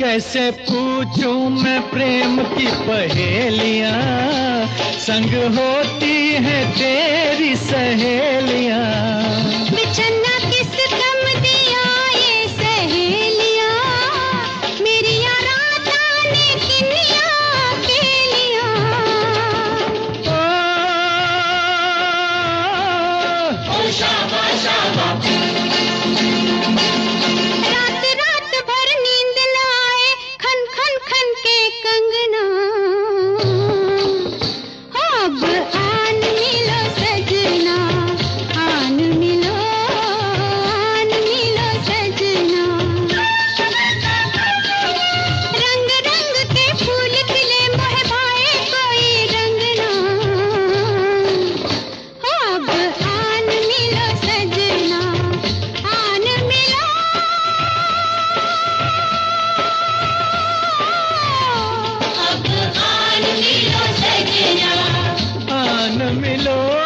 कैसे पूछूं मैं प्रेम की पहेलियां, संग होती है तेरी सहेलियां। बिछड़ना किस गम दिया ये सहेलियां, मेरी रात आने किनिया अकेलियां। ओ शाबा शाबा, रात रात भर नींद न आए, खन खन खन के कंगना। अब आन मिलो सजना, आन मिलो सजना। रंग रंग के फूल खिले मोहे भाए कोई रंगना। अब आन मिलो सजना, आन मिलो। अब आन मिलो सजना, आन मिलो।